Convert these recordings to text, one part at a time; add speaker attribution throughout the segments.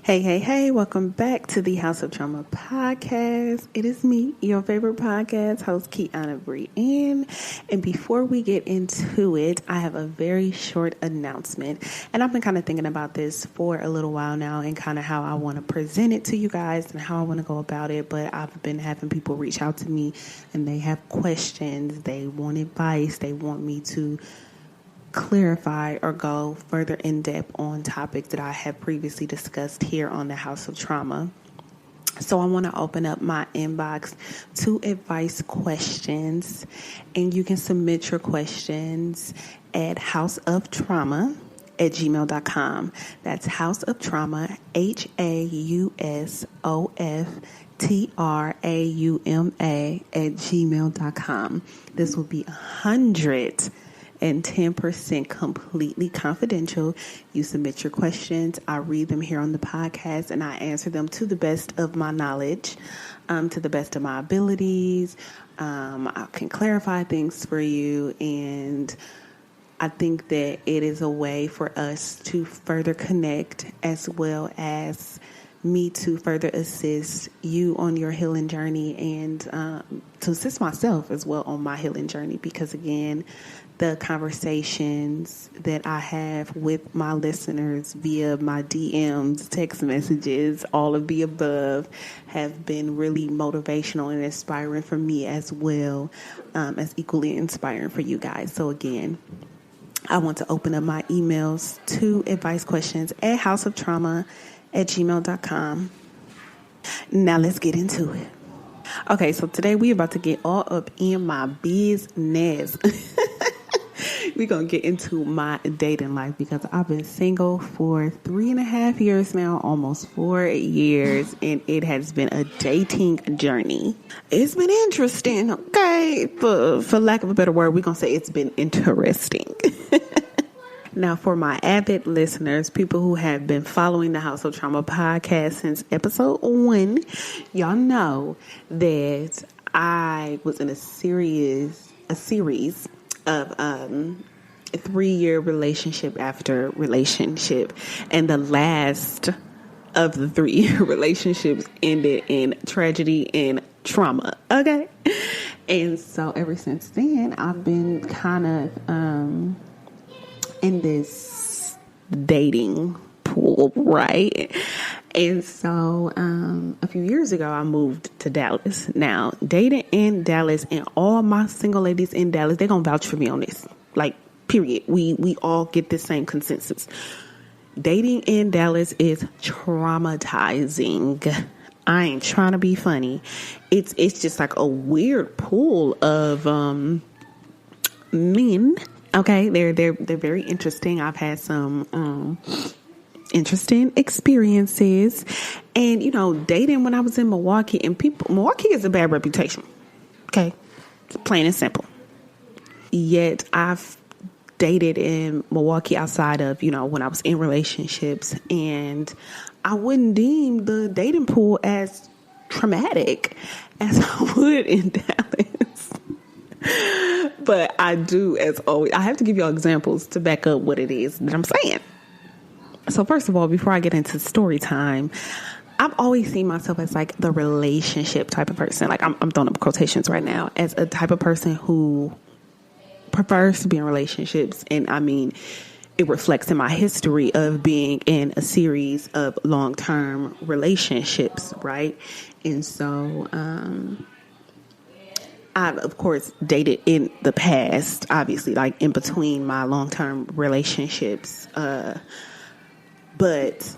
Speaker 1: Hey, welcome back to the House of Trauma podcast. It is me, your favorite podcast host, Kiana Brienne. And before we get into it, I have a very short announcement. And I've been kind of thinking about this for a little while now and kind of how I want to present it to you guys and how I want to go about it. But I've been having people reach out to me and they have questions, they want advice, they want me to clarify or go further in depth on topics that I have previously discussed here on the House of Trauma. So I want to open up my inbox to advice questions, and you can submit your questions at hausoftrauma@gmail.com. That's hausoftrauma, hausoftrauma@gmail.com. This will be 110% completely confidential. You submit your questions, I read them here on the podcast, and I answer them to the best of my knowledge, to the best of my abilities. I can clarify things for you, and I think that it is a way for us to further connect, as well as me to further assist you on your healing journey, and to assist myself as well on my healing journey, because again, the conversations that I have with my listeners via my DMs, text messages, all of the above have been really motivational and inspiring for me, as well as equally inspiring for you guys. So again, I want to open up my emails to advice questions at hausoftrauma@gmail.com. Now let's get into it. Okay, so today we're about to get all up in my business. We're going to get into my dating life, because I've been single for 3.5 years now, almost 4 years, and it has been a dating journey. It's been interesting, okay? For lack of a better word, we're going to say it's been interesting. Now, for my avid listeners, people who have been following the House of Trauma podcast since episode 1, y'all know that I was in a series of 3-year relationship after relationship, and the last of the 3 relationships ended in tragedy and trauma. Okay, and so ever since then, I've been kind of in this dating pool, right? And so a few years ago, I moved to Dallas. Now, dating in Dallas, and all my single ladies in Dallas, they're going to vouch for me on this. Like, period. We all get the same consensus. Dating in Dallas is traumatizing. I ain't trying to be funny. It's just like a weird pool of men. Okay, they're very interesting. I've had some interesting experiences, and dating when I was in Milwaukee, and Milwaukee has a bad reputation. Okay, plain and simple. Yet I've dated in Milwaukee outside of when I was in relationships, and I wouldn't deem the dating pool as traumatic as I would in Dallas. But I do, as always, I have to give y'all examples to back up what it is that I'm saying. So first of all, before I get into story time, I've always seen myself as like the relationship type of person. Like I'm throwing up quotations right now, as a type of person who prefers to be in relationships. And I mean, it reflects in my history of being in a series of long-term relationships, right? And so, I've, of course, dated in the past, obviously, like in between my long-term relationships. But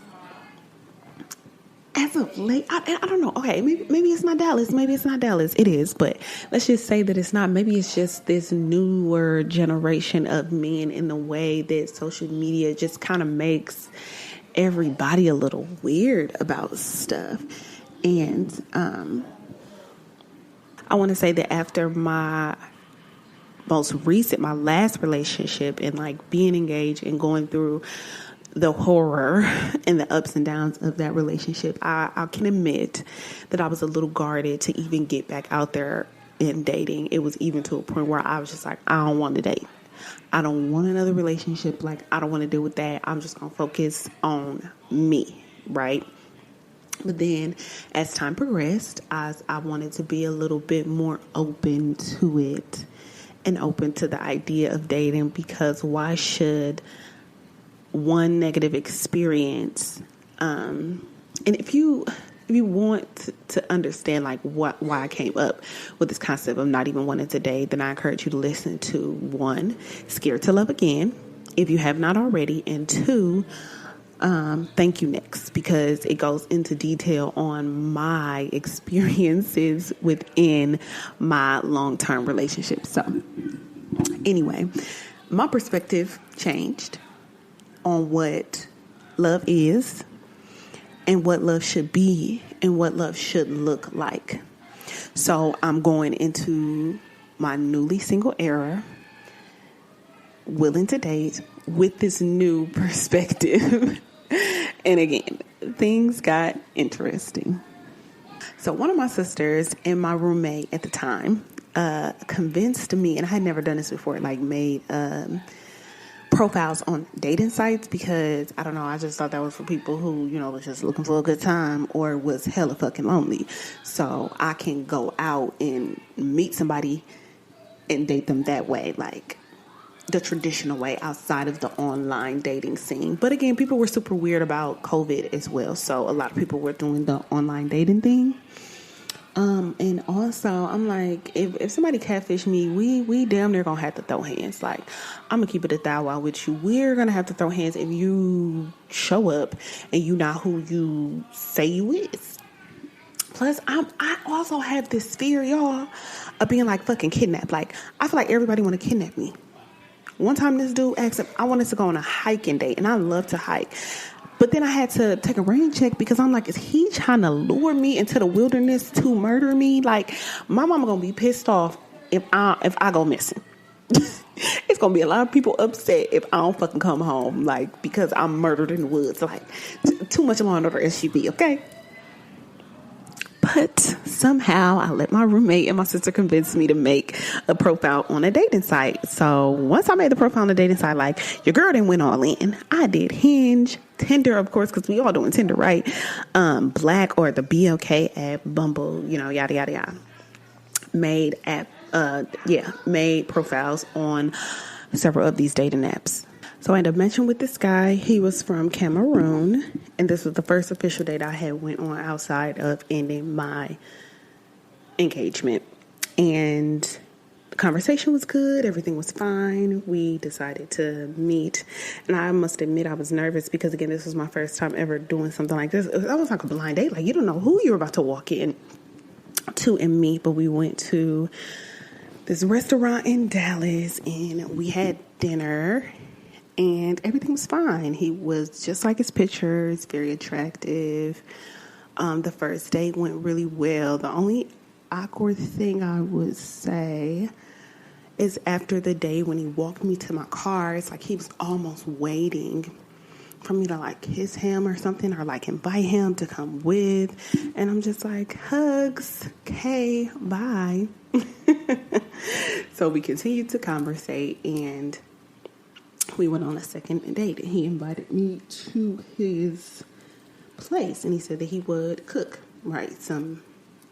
Speaker 1: as of late, I don't know. Okay, maybe it's not Dallas. Maybe it's not Dallas. It is, but let's just say that it's not. Maybe it's just this newer generation of men, in the way that social media just kind of makes everybody a little weird about stuff. And I want to say that after my last relationship, and like being engaged and going through the horror and the ups and downs of that relationship, I can admit that I was a little guarded to even get back out there in dating. It was even to a point where I was just like, I don't want to date. I don't want another relationship. Like, I don't want to deal with that. I'm just going to focus on me. right? But then as time progressed, I wanted to be a little bit more open to it and open to the idea of dating, because why should one negative experience, and if you want to understand like why I came up with this concept of not even wanting to date, then I encourage you to listen to 1, Scared to Love Again, if you have not already, and 2, Thank You Next, because it goes into detail on my experiences within my long-term relationship. So anyway, my perspective changed on what love is and what love should be and what love should look like. So I'm going into my newly single era, willing to date with this new perspective. And again, things got interesting. So one of my sisters and my roommate at the time convinced me, and I had never done this before, like made profiles on dating sites, because I don't know, I just thought that was for people who, was just looking for a good time or was hella fucking lonely. So I can go out and meet somebody and date them that way, like the traditional way, outside of the online dating scene. But again, people were super weird about COVID as well, so a lot of people were doing the online dating thing. And also, I'm like, if somebody catfish me, we damn near gonna have to throw hands. Like, I'm gonna keep it a thou wow with you. We're gonna have to throw hands if you show up and you not who you say you is. Plus, I also have this fear, y'all, of being like fucking kidnapped. Like, I feel like everybody want to kidnap me. One time this dude asked if I wanted to go on a hiking date, and I love to hike. But then I had to take a rain check, because I'm like, is he trying to lure me into the wilderness to murder me? Like, my mama gonna be pissed off if I go missing. It's gonna be a lot of people upset if I don't fucking come home, like, because I'm murdered in the woods. Like, too much Law and Order SUV, okay? But somehow I let my roommate and my sister convince me to make a profile on a dating site. So once I made the profile on the dating site, like, your girl didn't went all in. I did Hinge, Tinder, of course, because we all doing Tinder, right? Black, or the BLK app, Bumble, yada, yada, yada. Made profiles on several of these dating apps. So I ended up matching with this guy. He was from Cameroon, and this was the first official date I had went on outside of ending my engagement. And the conversation was good. Everything was fine. We decided to meet. And I must admit, I was nervous because, again, this was my first time ever doing something like this. It was like a blind date. Like, you don't know who you're about to walk in to and meet. But we went to this restaurant in Dallas, and we had dinner. And everything was fine. He was just like his pictures, very attractive. The first date went really well. The only awkward thing I would say is after the day when he walked me to my car, it's like he was almost waiting for me to like kiss him or something, or like invite him to come with. And I'm just like, hugs, okay, bye. So we continued to conversate, and we went on a second date, and he invited me to his place, and he said that he would cook, right, some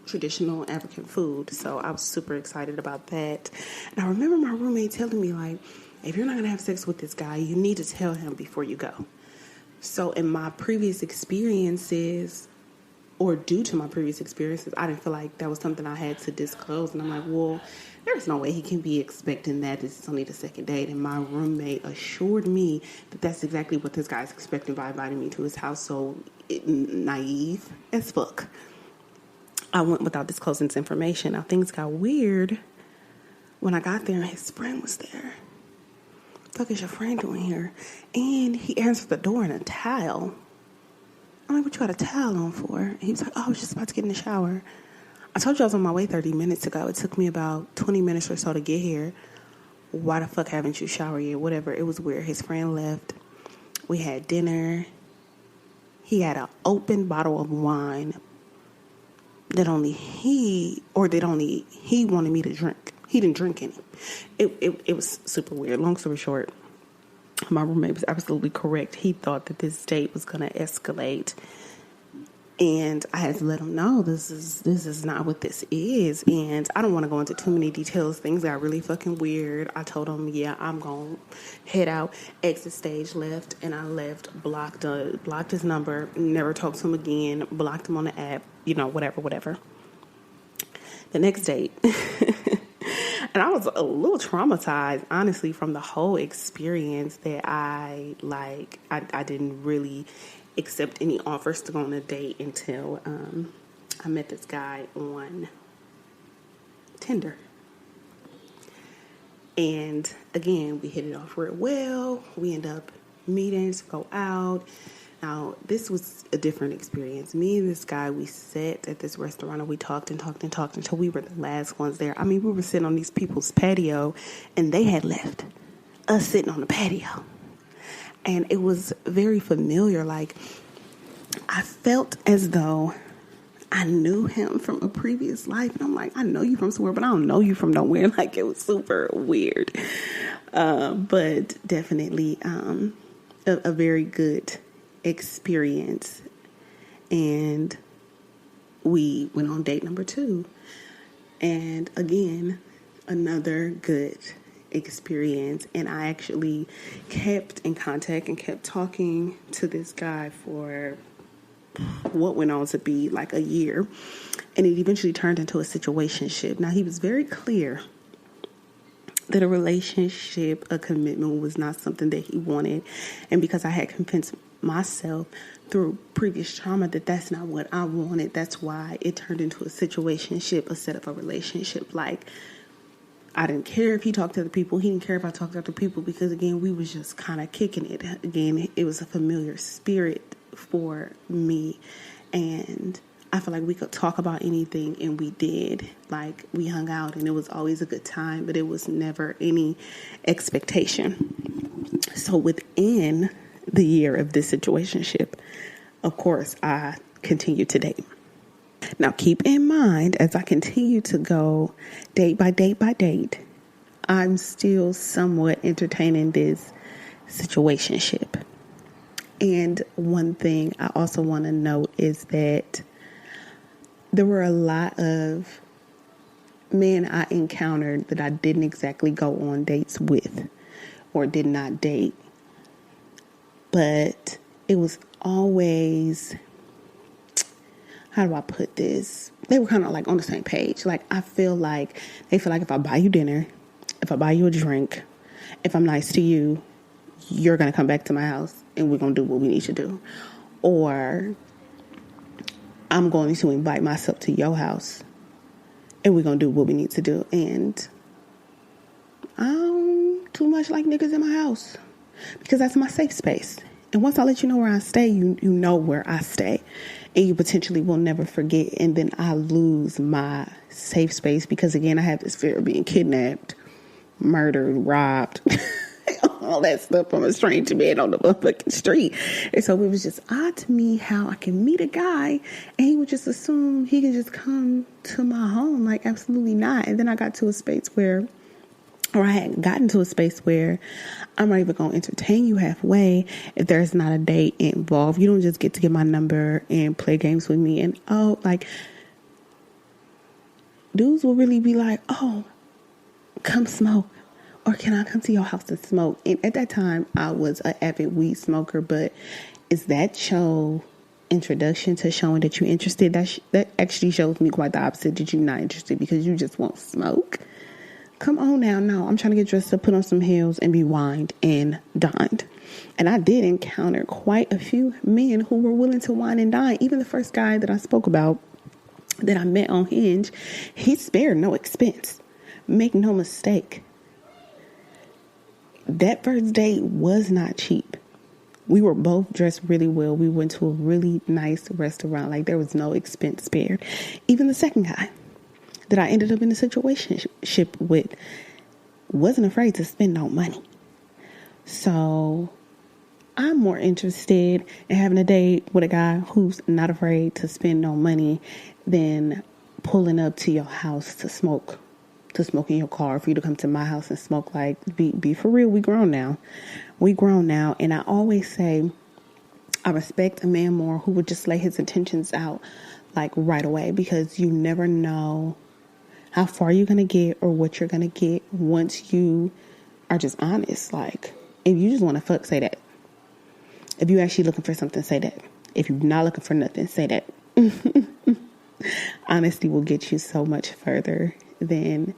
Speaker 1: traditional African food. So I was super excited about that. And I remember my roommate telling me, like, if you're not going to have sex with this guy, you need to tell him before you go. So in my previous experiences, or due to my previous experiences, I didn't feel like that was something I had to disclose. And I'm like, well, there's no way he can be expecting that. This is only the second date. And my roommate assured me that that's exactly what this guy's expecting by inviting me to his house. So naive as fuck, I went without disclosing this information. Now, things got weird when I got there and his friend was there. What the fuck is your friend doing here? And he answered the door in a towel. I'm like, what you got a towel on for? And he was like, oh, I was just about to get in the shower. I told you I was on my way 30 minutes ago. It took me about 20 minutes or so to get here. Why the fuck haven't you showered yet? Whatever. It was weird. His friend left. We had dinner. He had an open bottle of wine that only he wanted me to drink. He didn't drink any. It was super weird. Long story short, My roommate was absolutely correct. He thought that this date was going to escalate. And I had to let him know this is not what this is. And I don't want to go into too many details. Things got really fucking weird. I told him, yeah, I'm going to head out, exit stage left. And I left, blocked his number, never talked to him again, blocked him on the app, whatever. The next date. And I was a little traumatized, honestly, from the whole experience that I didn't really accept any offers to go on a date until I met this guy on Tinder. And again, we hit it off real well. We end up meeting to go out. Now, this was a different experience. Me and this guy, we sat at this restaurant and we talked until we were the last ones there. I mean, we were sitting on these people's patio and they had left us sitting on the patio. And it was very familiar. Like, I felt as though I knew him from a previous life. And I'm like, I know you from somewhere, but I don't know you from nowhere. Like, it was super weird. But definitely a very good experience. And we went on date number 2. And again, another good experience. And I actually kept in contact and kept talking to this guy for what went on to be like a year. And it eventually turned into a situationship. Now, he was very clear that a relationship, a commitment was not something that he wanted. And because I had convinced myself through previous trauma that that's not what I wanted, that's why it turned into a situationship instead of a relationship. Like, I didn't care if he talked to other people. He didn't care if I talked to other people because, again, we was just kind of kicking it. Again, it was a familiar spirit for me. And I feel like we could talk about anything, and we did. Like, we hung out, and it was always a good time, but it was never any expectation. So within the year of this situationship, of course, I continued to date. Now, keep in mind, as I continue to go date by date, I'm still somewhat entertaining this situationship. And one thing I also want to note is that there were a lot of men I encountered that I didn't exactly go on dates with or did not date. But it was always, how do I put this? They were kind of like on the same page. Like, I feel like they feel like if I buy you dinner, if I buy you a drink, if I'm nice to you, you're going to come back to my house and we're going to do what we need to do. Or I'm going to invite myself to your house and we're going to do what we need to do. And I don't too much like niggas in my house because that's my safe space. And once I let you know where I stay, you know where I stay. And you potentially will never forget. And then I lose my safe space because, again, I have this fear of being kidnapped, murdered, robbed, all that stuff from a stranger man on the motherfucking street. And so it was just odd to me how I can meet a guy and he would just assume he can just come to my home. Like, absolutely not. And then I got to a space where, or I had gotten to a space where I'm not even going to entertain you halfway if there's not a date involved. You don't just get to get my number and play games with me. And, dudes will really be like, oh, come smoke. Or can I come to your house to smoke? And at that time, I was an avid weed smoker. But is that your introduction to showing that you're interested? That actually shows me quite the opposite, that you're not interested because you just won't smoke. Come on now. No, I'm trying to get dressed up, put on some heels, and be wined and dined. And I did encounter quite a few men who were willing to wine and dine. Even the first guy that I spoke about that I met on Hinge, he spared no expense. Make no mistake. That first date was not cheap. We were both dressed really well. We went to a really nice restaurant. Like, there was no expense spared. Even the second guy that I ended up in a situationship with wasn't afraid to spend no money. So I'm more interested in having a date with a guy who's not afraid to spend no money than pulling up to your house to smoke in your car, for you to come to my house and smoke. Like, be for real, we grown now. We grown now, and I always say I respect a man more who would just lay his intentions out like right away, because you never know how far you're going to get or what you're going to get once you are just honest. Like, if you just want to fuck, say that. If you're actually looking for something, say that. If you're not looking for nothing, say that. Honesty will get you so much further than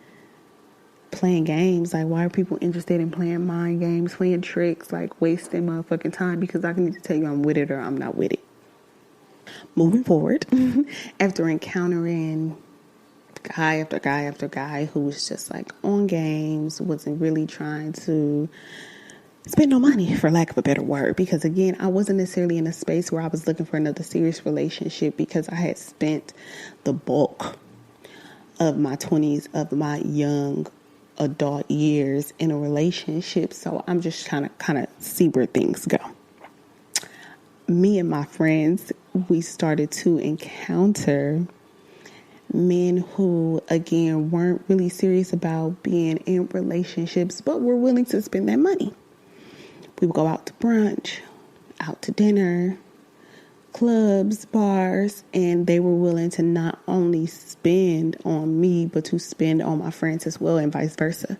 Speaker 1: playing games. Like, why are people interested in playing mind games, playing tricks, like wasting motherfucking time? Because I can either tell you I'm with it or I'm not with it. Moving forward, after encountering guy after guy after guy who was just like on games, wasn't really trying to spend no money, for lack of a better word, because again, I wasn't necessarily in a space where I was looking for another serious relationship, because I had spent the bulk of my 20s, of my young adult years in a relationship. So I'm just trying to kind of see where things go. Me and my friends, we started to encounter men who, again, weren't really serious about being in relationships, but were willing to spend that money. We would go out to brunch, out to dinner, clubs, bars, and they were willing to not only spend on me, but to spend on my friends as well, and vice versa.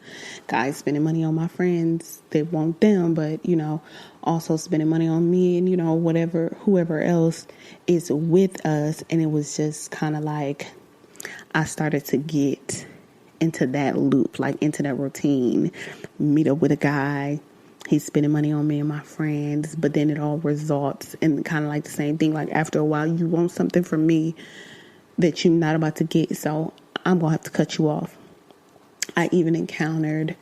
Speaker 1: Guys spending money on my friends, they want them, but, also spending money on me and, whoever else is with us. And it was just kind of like, I started to get into that loop, like into that routine, meet up with a guy. He's spending money on me and my friends, but then it all results in kind of like the same thing. Like, after a while, you want something from me that you're not about to get, so I'm going to have to cut you off. I even encountered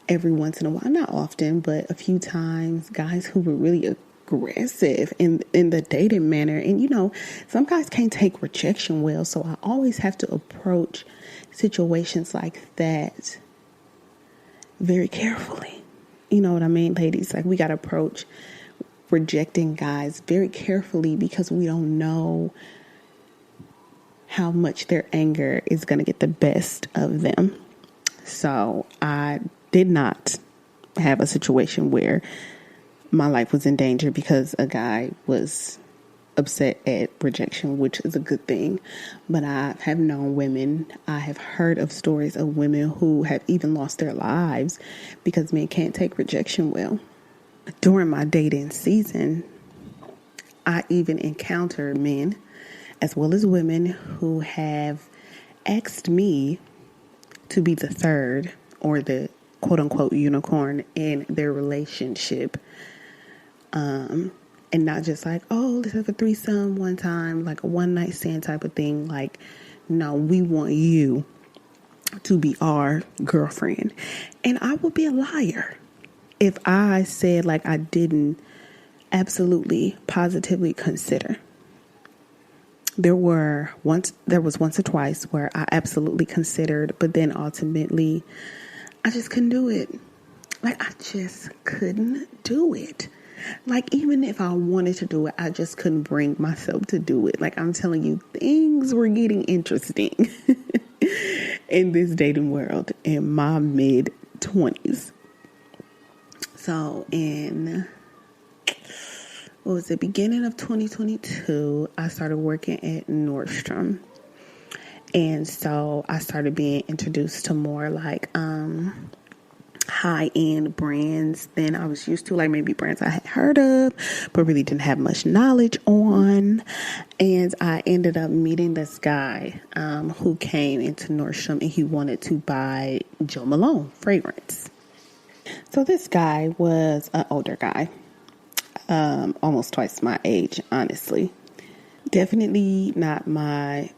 Speaker 1: every once in a while, not often, but a few times, guys who were really aggressive in the dating manner. And, some guys can't take rejection well, so I always have to approach situations like that very carefully. You know what I mean, ladies? Like, we got to approach rejecting guys very carefully, because we don't know how much their anger is going to get the best of them. So I did not have a situation where my life was in danger because a guy was upset at rejection, which is a good thing. But I have known women, I have heard of stories of women who have even lost their lives because men can't take rejection well. During my dating season, I even encountered men as well as women who have asked me to be the third, or the quote unquote unicorn in their relationship. And not just like, oh, let's have a threesome one time, like a one night stand type of thing. Like, no, we want you to be our girlfriend. And I would be a liar if I said like I didn't absolutely positively consider. There was once or twice where I absolutely considered, but then ultimately I just couldn't do it. Like, I just couldn't do it. Like, even if I wanted to do it, I just couldn't bring myself to do it. Like, I'm telling you, things were getting interesting in this dating world in my mid-20s. So in, beginning of 2022, I started working at Nordstrom. And so I started being introduced to more like high-end brands than I was used to, like maybe brands I had heard of but really didn't have much knowledge on. And I ended up meeting this guy who came into Nordstrom, and he wanted to buy Jo Malone fragrance. So this guy was an older guy, almost twice my age, honestly. Definitely not my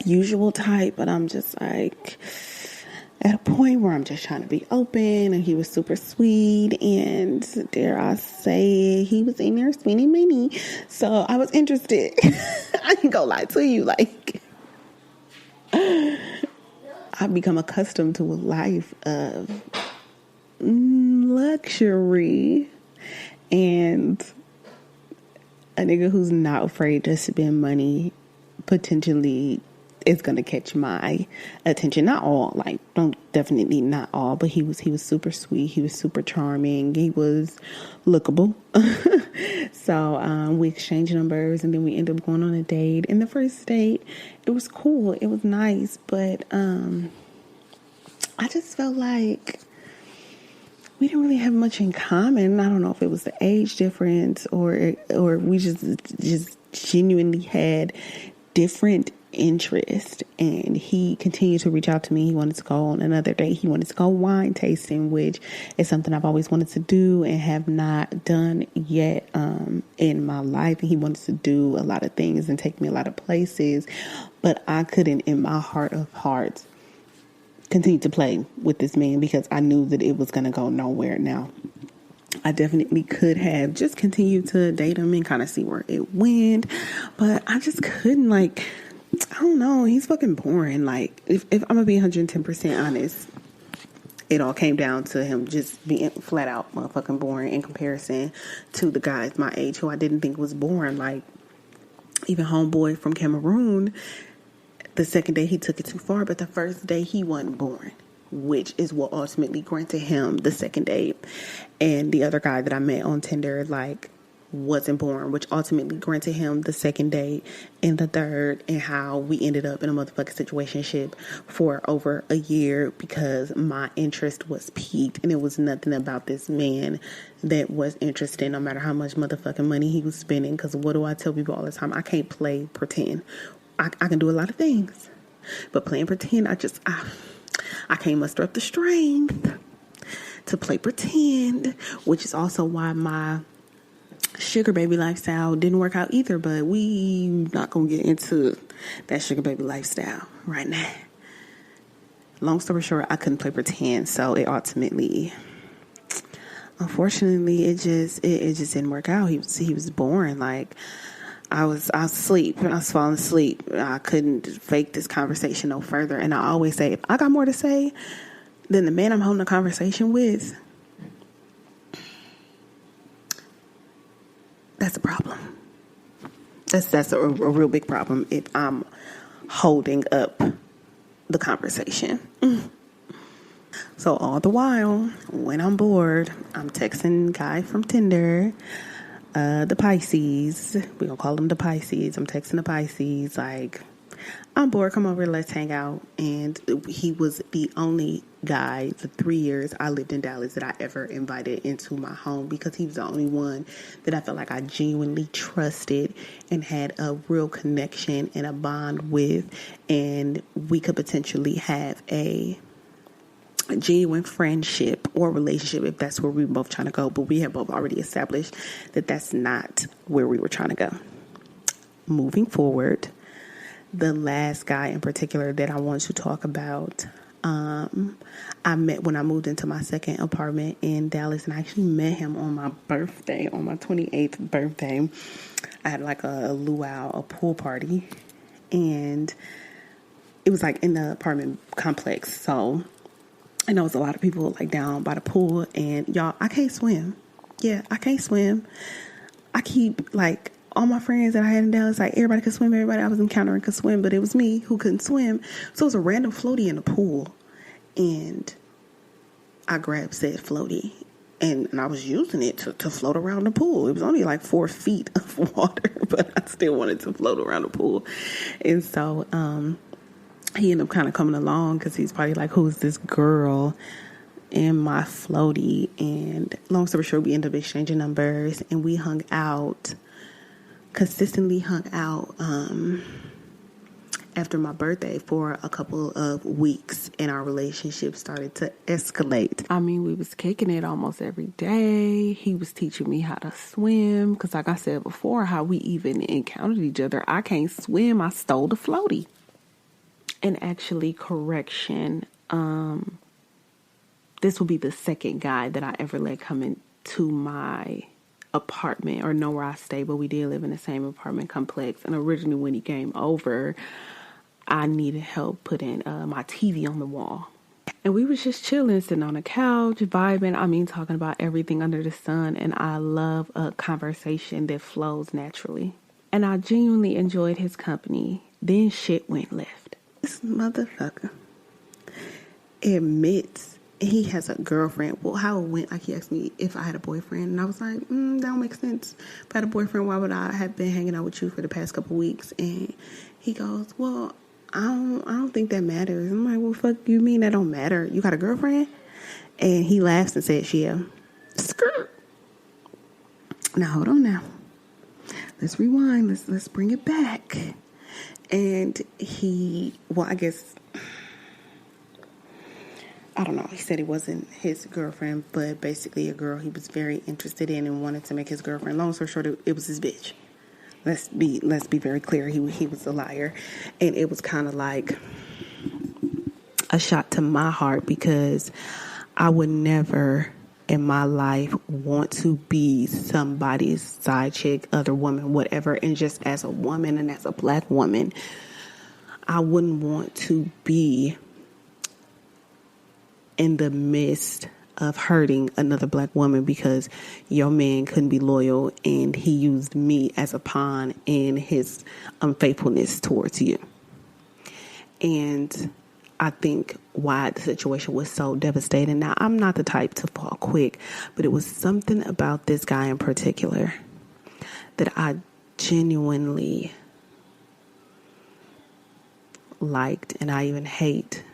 Speaker 1: usual type, but I'm just like at a point where I'm just trying to be open, and he was super sweet, and dare I say, he was in there spending money, so I was interested. I ain't gonna lie to you, like, I've become accustomed to a life of luxury, and a nigga who's not afraid to spend money potentially is going to catch my attention. Not all, like, definitely not all, but he was super sweet. He was super charming. He was lookable. So we exchanged numbers, and then we ended up going on a date. And the first date, it was cool. It was nice, but I just felt like we didn't really have much in common. I don't know if it was the age difference or we just genuinely had different interest. And he continued to reach out to me. He wanted to go on another date. He wanted to go wine tasting, which is something I've always wanted to do and have not done yet in my life. And he wanted to do a lot of things and take me a lot of places, but I couldn't, in my heart of hearts, continue to play with this man because I knew that it was going to go nowhere. Now, I definitely could have just continued to date him and kind of see where it went, but I just couldn't. Like, I don't know. He's fucking boring. Like, if I'm going to be 110% honest, it all came down to him just being flat out motherfucking boring in comparison to the guys my age who I didn't think was boring. Like, even homeboy from Cameroon, the second day he took it too far, but the first day he wasn't boring, which is what ultimately granted him the second date. And the other guy that I met on Tinder, like, wasn't boring, which ultimately granted him the second date and the third, and how we ended up in a motherfucking situationship for over a year because my interest was piqued, and it was nothing about this man that was interesting, no matter how much motherfucking money he was spending. Because what do I tell people all the time? I can't play pretend. I can do a lot of things, but playing pretend, I can't muster up the strength to play pretend, which is also why my sugar baby lifestyle didn't work out either. But we not gonna get into that sugar baby lifestyle right now. Long story short, I couldn't play pretend, so it ultimately, unfortunately, it just didn't work out. He was boring. Like, I was asleep and I was falling asleep. I couldn't fake this conversation no further. And I always say, if I got more to say than the man I'm holding a conversation with, that's a problem. That's a real big problem if I'm holding up the conversation. So all the while, when I'm bored, I'm texting guy from Tinder, the Pisces. We're gonna call them the Pisces. I'm texting the Pisces like, I'm bored, come over, let's hang out. And he was the only guy, the 3 years I lived in Dallas, that I ever invited into my home, because he was the only one that I felt like I genuinely trusted and had a real connection and a bond with, and we could potentially have a genuine friendship or relationship if that's where we were both trying to go. But we have both already established that that's not where we were trying to go. Moving forward, the last guy in particular that I want to talk about, I met when I moved into my second apartment in Dallas, and I actually met him on my birthday, on my 28th birthday. I had like a luau, a pool party, and it was like in the apartment complex. So, and there was a lot of people like down by the pool, and y'all, I can't swim. Yeah, I can't swim. I keep like all my friends that I had in Dallas, like everybody could swim, everybody I was encountering could swim, but it was me who couldn't swim. So it was a random floaty in the pool, and I grabbed said floaty, and I was using it to float around the pool. It was only like 4 feet of water, but I still wanted to float around the pool. And so he ended up kind of coming along because he's probably like, who's this girl in my floaty? And long story short, we ended up exchanging numbers, and we consistently hung out after my birthday for a couple of weeks, and our relationship started to escalate. I mean, we was kicking it almost every day. He was teaching me how to swim, because like I said before, how we even encountered each other, I can't swim. I stole the floaty. And actually, correction, this will be the second guy that I ever let come into my apartment or know where I stay, but we did live in the same apartment complex. And originally when he came over, I needed help putting my TV on the wall. And we was just chilling, sitting on a couch, vibing. I mean, talking about everything under the sun. And I love a conversation that flows naturally. And I genuinely enjoyed his company. Then shit went left. This motherfucker admits he has a girlfriend. Well, how it went, like he asked me if I had a boyfriend, and I was like, that don't make sense. If I had a boyfriend, why would I have been hanging out with you for the past couple weeks? And he goes, well, I don't think that matters. I'm like, well, fuck you mean that don't matter? You got a girlfriend? And he laughs and says, yeah. Skirt. Now hold on now. Let's rewind. Let's bring it back. And I guess, I don't know. He said it wasn't his girlfriend, but basically a girl he was very interested in and wanted to make his girlfriend. Long story short, it was his bitch. Let's be very clear. He was a liar, and it was kind of like a shot to my heart because I would never in my life want to be somebody's side chick, other woman, whatever. And just as a woman and as a black woman, I wouldn't want to be in the midst of hurting another black woman because your man couldn't be loyal and he used me as a pawn in his unfaithfulness towards you. And I think why the situation was so devastating. Now, I'm not the type to fall quick, but it was something about this guy in particular that I genuinely liked, and I even hate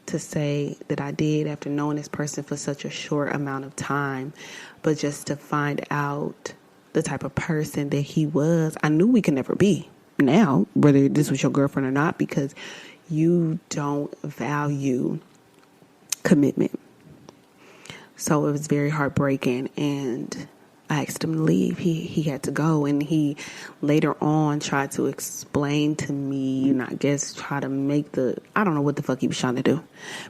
Speaker 1: to say that I did after knowing this person for such a short amount of time, but just to find out the type of person that he was, I knew we could never be now, whether this was your girlfriend or not, because you don't value commitment. So it was very heartbreaking, and I asked him to leave. He had to go, and he later on tried to explain to me, and I guess try to make I don't know what the fuck he was trying to do,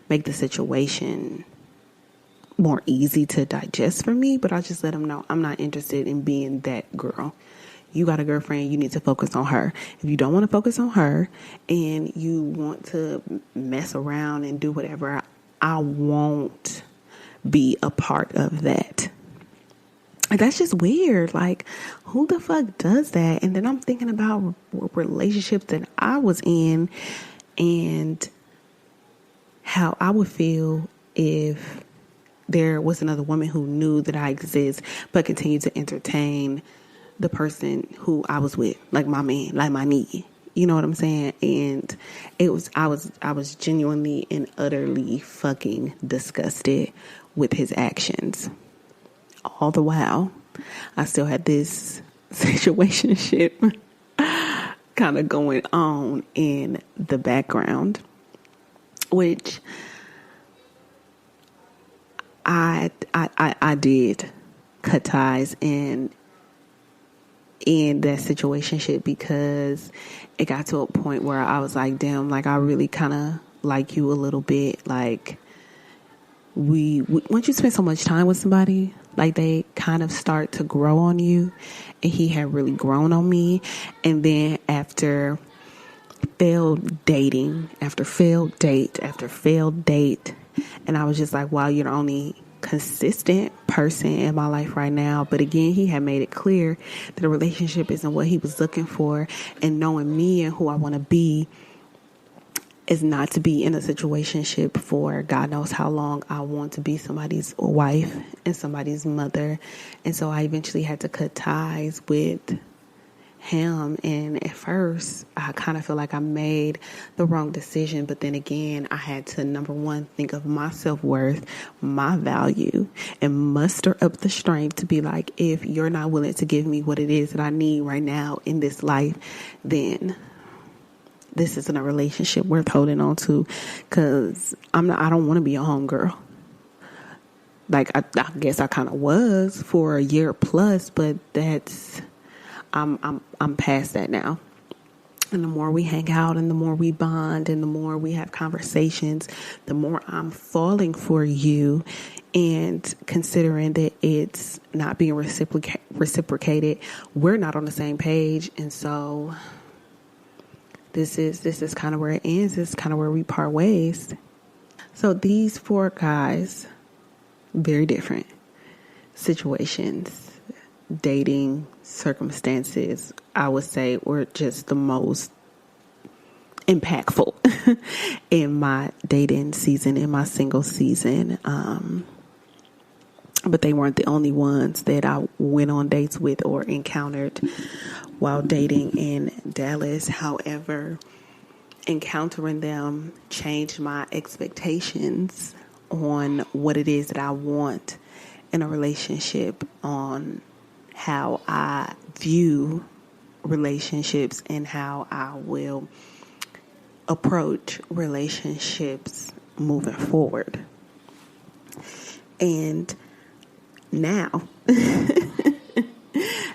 Speaker 1: make the situation more easy to digest for me, but I just let him know I'm not interested in being that girl. You got a girlfriend, you need to focus on her. If you don't want to focus on her and you want to mess around and do whatever, I won't be a part of that. That's just weird. Like, who the fuck does that? And then I'm thinking about relationships that I was in and how I would feel if there was another woman who knew that I exist but continued to entertain the person who I was with, like my man, like my nigga. You know what I'm saying? And I was genuinely and utterly fucking disgusted with his actions. All the while, I still had this situationship kind of going on in the background, which I did cut ties in that situationship because it got to a point where I was like, damn, like I really kind of like you a little bit. Like once you spend so much time with somebody, like they kind of start to grow on you, and he had really grown on me. And then after failed dating, after failed date, after failed date, and I was just like, wow, you're the only consistent person in my life right now. But again, he had made it clear that a relationship isn't what he was looking for, and knowing me and who I want to be is not to be in a situationship for God knows how long. I want to be somebody's wife and somebody's mother. And so I eventually had to cut ties with him. And at first, I kind of feel like I made the wrong decision. But then again, I had to, number one, think of my self-worth, my value, and muster up the strength to be like, if you're not willing to give me what it is that I need right now in this life, then this isn't a relationship worth holding on to, because I don't want to be a homegirl. Like, I guess I kind of was for a year plus, but I'm past that now. And the more we hang out and the more we bond and the more we have conversations, the more I'm falling for you, and considering that it's not being reciprocated, we're not on the same page. And so this is kind of where it ends. This is kind of where we part ways. So these 4 guys, very different situations, dating circumstances, I would say, were just the most impactful in my dating season, in my single season. But they weren't the only ones that I went on dates with or encountered while dating in Dallas. However, encountering them changed my expectations on what it is that I want in a relationship, on how I view relationships and how I will approach relationships moving forward. And now,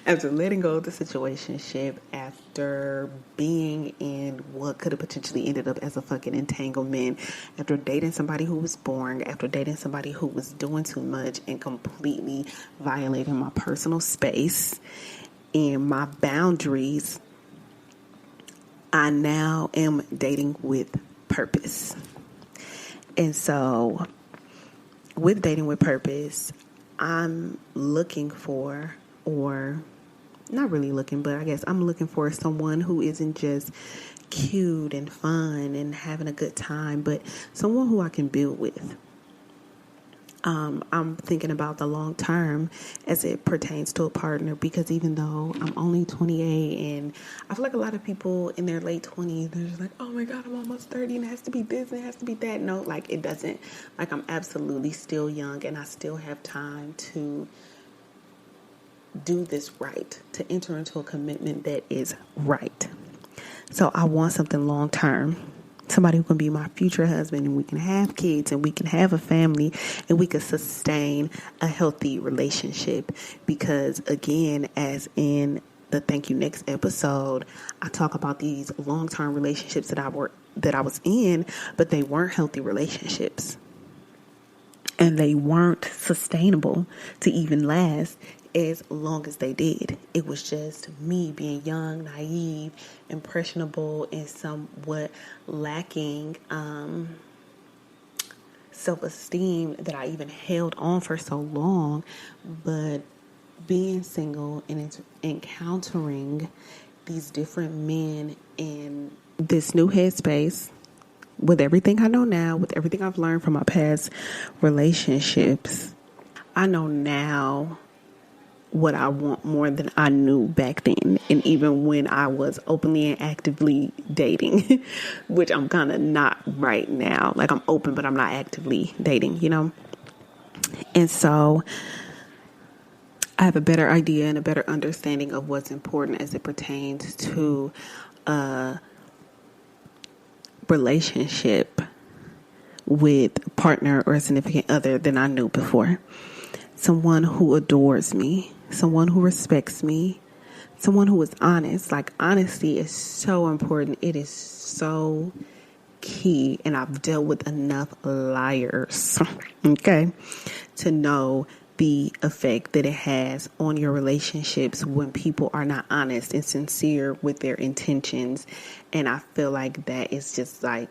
Speaker 1: after letting go of the situationship, after being in what could have potentially ended up as a fucking entanglement, after dating somebody who was boring, after dating somebody who was doing too much and completely violating my personal space and my boundaries, I now am dating with purpose. And so, with dating with purpose, I'm looking for, or not really looking, but I guess I'm looking for someone who isn't just cute and fun and having a good time, but someone who I can build with. I'm thinking about the long term as it pertains to a partner, because even though I'm only 28 and I feel like a lot of people in their late 20s, they're just like, oh my God, I'm almost 30 and it has to be this and it has to be that. No, like it doesn't. Like I'm absolutely still young and I still have time to do this right, to enter into a commitment that is right. So I want something long term. Somebody who can be my future husband, and we can have kids and we can have a family and we can sustain a healthy relationship. Because again, as in the Thank You Next episode, I talk about these long-term relationships that I was in, but they weren't healthy relationships. And they weren't sustainable to even last as long as they did. It was just me being young, naive, impressionable, and somewhat lacking self-esteem that I even held on for so long. But being single and encountering these different men in this new headspace, with everything I know now, with everything I've learned from my past relationships, I know now what I want more than I knew back then. And even when I was openly and actively dating, which I'm kind of not right now. Like I'm open, but I'm not actively dating, you know? And so I have a better idea and a better understanding of what's important as it pertains to a relationship with a partner or a significant other than I knew before. Someone who adores me, someone who respects me, someone who is honest. Like honesty is so important. It is so key. And I've dealt with enough liars, okay, to know the effect that it has on your relationships when people are not honest and sincere with their intentions. And I feel like that is just like,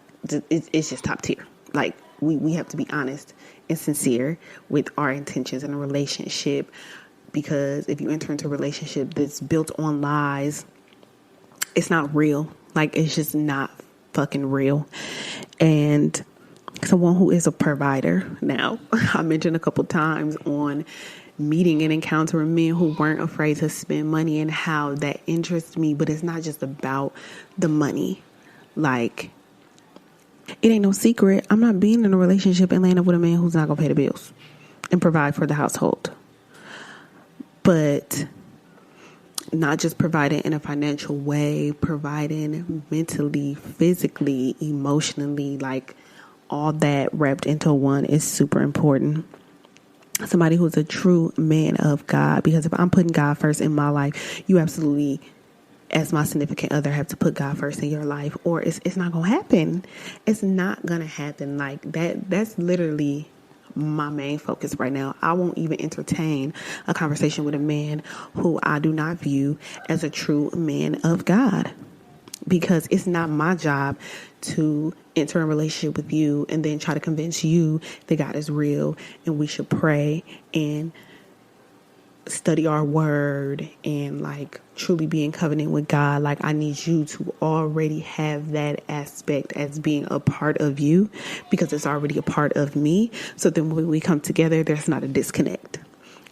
Speaker 1: it's just top tier. Like we have to be honest and sincere with our intentions in a relationship, because if you enter into a relationship that's built on lies, it's not real. Like it's just not fucking real. And someone who is a provider. Now, I mentioned a couple times on meeting and encountering men who weren't afraid to spend money and how that interests me, but it's not just about the money. Like, it ain't no secret. I'm not being in a relationship and landing with a man who's not going to pay the bills and provide for the household. But not just providing in a financial way, providing mentally, physically, emotionally, like all that wrapped into one is super important. Somebody who's a true man of God, because if I'm putting God first in my life, you absolutely, as my significant other, have to put God first in your life, or it's not going to happen. It's not going to happen. Like that's literally my main focus right now. I won't even entertain a conversation with a man who I do not view as a true man of God, because it's not my job to enter a relationship with you and then try to convince you that God is real and we should pray and study our word and like truly be in covenant with God, like I need you to already have that aspect as being a part of you, because it's already a part of me. So then when we come together, there's not a disconnect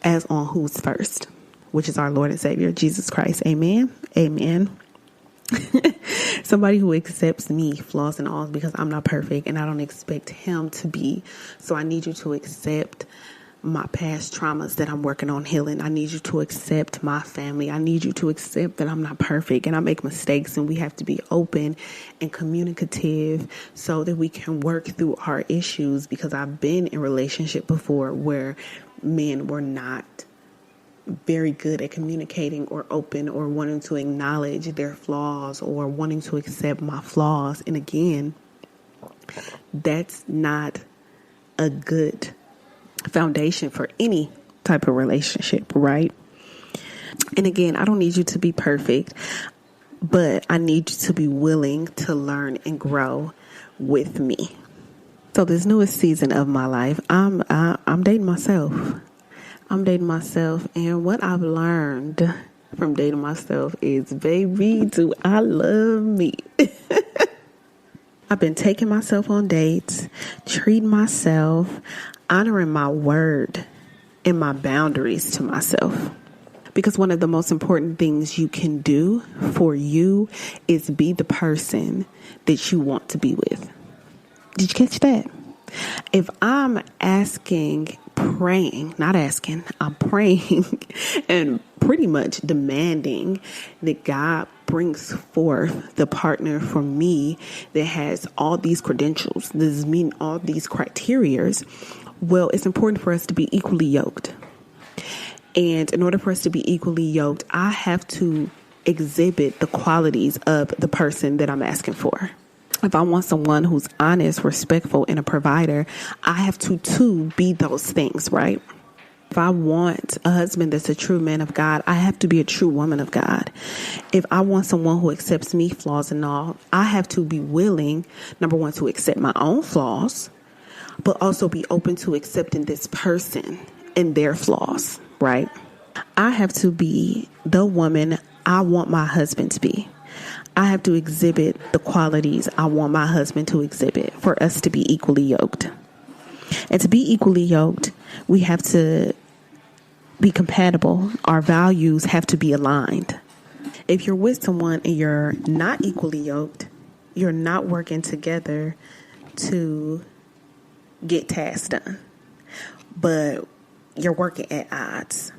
Speaker 1: as on who's first, which is our Lord and Savior, Jesus Christ. Amen. Amen. Somebody who accepts me, flaws and all, because I'm not perfect and I don't expect him to be. So I need you to accept my past traumas that I'm working on healing. I need you to accept my family. I need you to accept that I'm not perfect and I make mistakes, and we have to be open and communicative so that we can work through our issues, because I've been in a relationship before where men were not very good at communicating or open or wanting to acknowledge their flaws or wanting to accept my flaws. And again, that's not a good foundation for any type of relationship, right? And again, I don't need you to be perfect, but I need you to be willing to learn and grow with me. So this newest season of my life, I'm dating myself. I'm dating myself, and what I've learned from dating myself is, baby, do I love me. I've been taking myself on dates, treating myself, honoring my word and my boundaries to myself. Because one of the most important things you can do for you is be the person that you want to be with. Did you catch that? If I'm praying and pretty much demanding that God brings forth the partner for me that has all these credentials, this mean all these criterias, well, it's important for us to be equally yoked. And in order for us to be equally yoked, I have to exhibit the qualities of the person that I'm asking for. If I want someone who's honest, respectful, and a provider, I have to too be those things, right? If I want a husband that's a true man of God, I have to be a true woman of God. If I want someone who accepts me, flaws and all, I have to be willing, number one, to accept my own flaws, but also be open to accepting this person and their flaws, right? I have to be the woman I want my husband to be. I have to exhibit the qualities I want my husband to exhibit for us to be equally yoked. And to be equally yoked, we have to be compatible. Our values have to be aligned. If you're with someone and you're not equally yoked, you're not working together to get tasks done, but you're working at odds.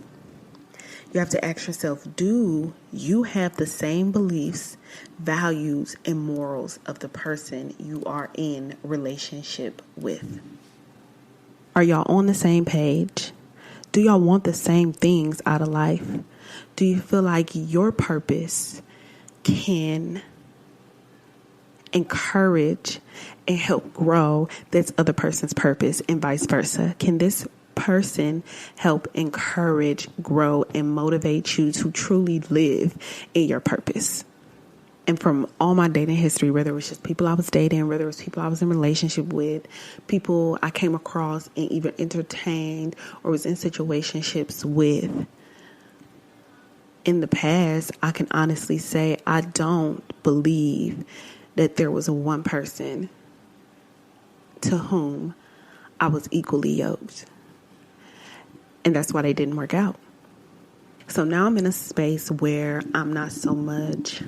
Speaker 1: You have to ask yourself, do you have the same beliefs, values, and morals of the person you are in relationship with? Are y'all on the same page? Do y'all want the same things out of life? Do you feel like your purpose can encourage and help grow this other person's purpose, and vice versa? Can this person help encourage, grow, and motivate you to truly live in your purpose? And from all my dating history, whether it was just people I was dating, whether it was people I was in relationship with, people I came across and either entertained or was in situationships with in the past, I can honestly say I don't believe that there was one person to whom I was equally yoked. And that's why they didn't work out. So now I'm in a space where I'm not so much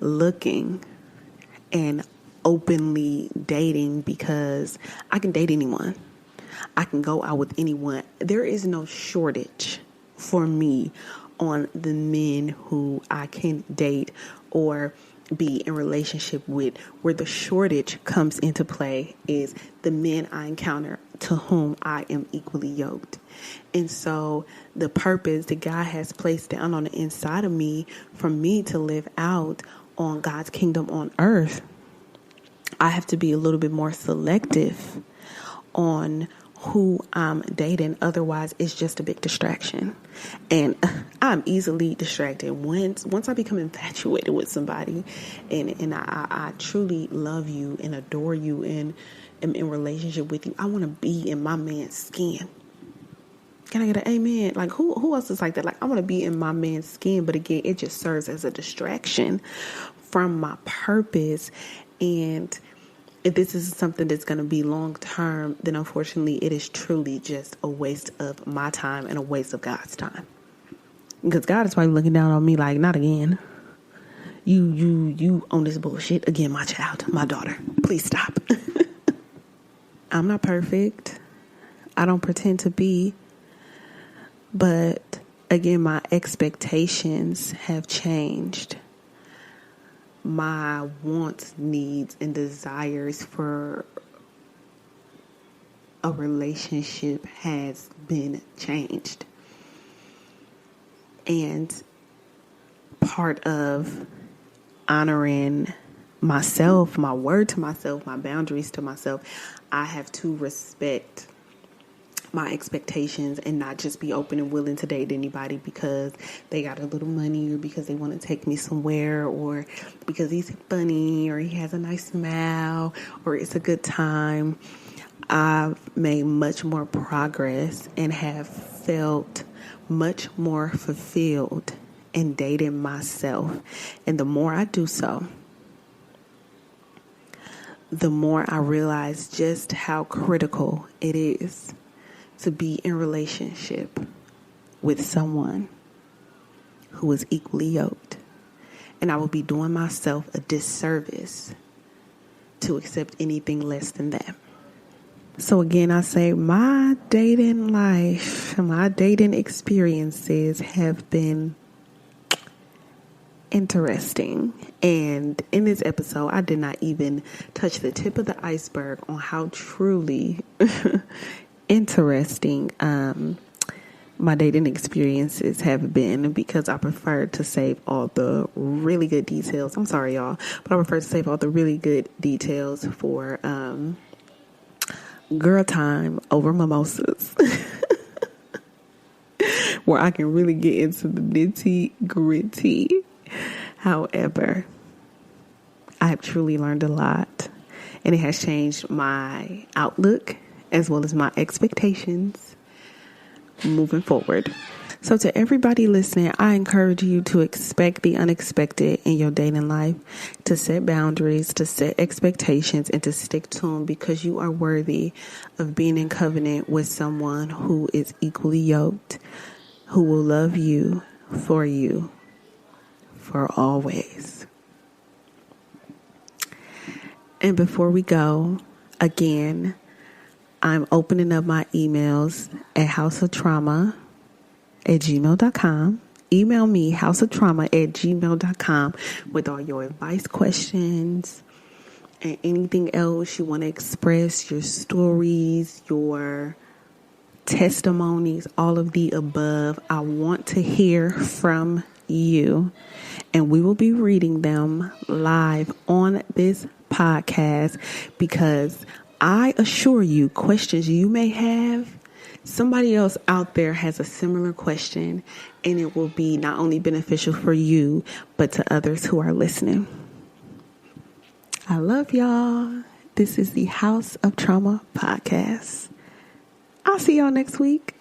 Speaker 1: looking and openly dating, because I can date anyone. I can go out with anyone. There is no shortage for me on the men who I can date or be in relationship with. Where the shortage comes into play is the men I encounter to whom I am equally yoked. And so the purpose that God has placed down on the inside of me for me to live out on God's kingdom on earth, I have to be a little bit more selective on who I'm dating. Otherwise, it's just a big distraction. And I'm easily distracted. Once I become infatuated with somebody and I truly love you and adore you and am in relationship with you, I want to be in my man's skin. Can I get an amen? Like, who else is like that? Like, I want to be in my man's skin, but again, it just serves as a distraction from my purpose. And if this is something that's going to be long term, then unfortunately, it is truly just a waste of my time and a waste of God's time. Because God is probably looking down on me like, not again. You on this bullshit again, my child, my daughter. Please stop. I'm not perfect. I don't pretend to be. But again, my expectations have changed. My wants, needs, and desires for a relationship has been changed. And part of honoring myself, my word to myself, my boundaries to myself, I have to respect my expectations and not just be open and willing to date anybody because they got a little money or because they want to take me somewhere or because he's funny or he has a nice smile or it's a good time. I've made much more progress and have felt much more fulfilled in dating myself. And the more I do so, the more I realize just how critical it is to be in relationship with someone who is equally yoked. And I will be doing myself a disservice to accept anything less than that. So again, I say my dating life, my dating experiences have been interesting. And in this episode, I did not even touch the tip of the iceberg on how truly interesting my dating experiences have been, because I prefer to save all the really good details. I'm sorry, y'all, but I prefer to save all the really good details for girl time over mimosas, where I can really get into the nitty gritty. However, I have truly learned a lot, and it has changed my outlook as well as my expectations moving forward. So to everybody listening, I encourage you to expect the unexpected in your dating life, to set boundaries, to set expectations, and to stick to them, because you are worthy of being in covenant with someone who is equally yoked, who will love you for always. And before we go, again, I'm opening up my emails at hausoftrauma@gmail.com. Email me, hausoftrauma@gmail.com, with all your advice questions and anything else you want to express, your stories, your testimonies, all of the above. I want to hear from you, and we will be reading them live on this podcast, because I assure you, questions you may have, somebody else out there has a similar question, and it will be not only beneficial for you, but to others who are listening. I love y'all. This is the Haus of Trauma podcast. I'll see y'all next week.